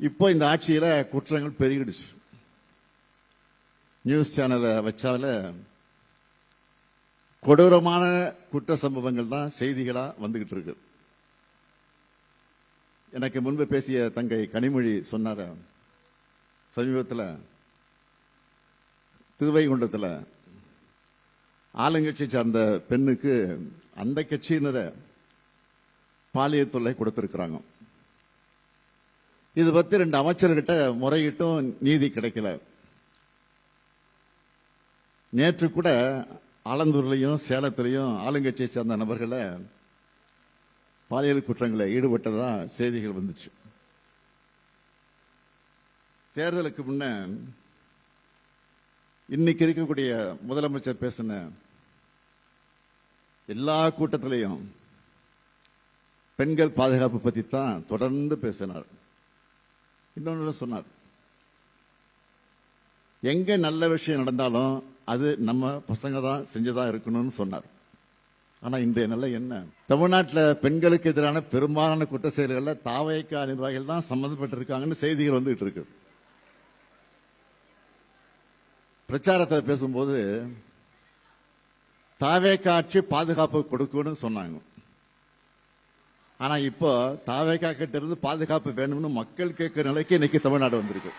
இப்போ இந்த ஆட்சியில குற்றங்கள் பெருகிடுச்சு. நியூஸ் சேனலை வச்சால கொடூரமான குற்ற சம்பவங்கள் தான் செய்திகளா வந்துகிட்டு இருக்கு. எனக்கு முன்பு பேசிய தங்கை கனிமொழி சொன்னார, சமீபத்தில் திருவைகுண்டத்தில் ஆளுங்கட்சியை சார்ந்த பெண்ணுக்கு அந்த கட்சியினரை பாலியல் தொல்லை கொடுத்திருக்கிறாங்க. இது பத்தி 2 அமைச்சர்கிட்ட முறையிட்டும் நீதி கிடைக்கல. நேற்று கூட ஆலந்தூர்லையும் சேலத்திலையும் ஆளுங்கட்சியை சேர்ந்த நபர்களை பாலியல் குற்றங்களில் ஈடுபட்டதா செய்திகள் வந்துச்சு. தேர்தலுக்கு முன்ன இன்னைக்கு இருக்கக்கூடிய முதலமைச்சர் பேசின எல்லா கூட்டத்திலையும் பெண்கள் பாதுகாப்பு பத்தி தான் தொடர்ந்து பேசினார். இன்னொன்னு சொன்னார், எங்க நல்ல விஷயம் நடந்தாலும் அது நம்ம பசங்க தான் செஞ்சதா இருக்கணும்னு சொன்னார். ஆனா இன்றைய நிலை என்ன? தமிழ்நாட்டில் பெண்களுக்கு எதிரான பெரும்பாலான குற்ற செயல்களில் தாவேகா நிர்வாகிகள் தான் சம்பந்தப்பட்டிருக்காங்கன்னு செய்திகள் வந்துகிட்டு இருக்கு. பிரச்சாரத்தை பேசும்போது தாவேகா ஆட்சி பாதுகாப்பு கொடுக்கணும்னு சொன்னாங்க. ஆனா இப்போ தாவேகா கிட்ட இருந்து பாதுகாப்பு வேணும்னு மக்கள் கேட்கிற நிலைக்கு இன்னைக்கு தமிழ்நாடு வந்திருக்கு.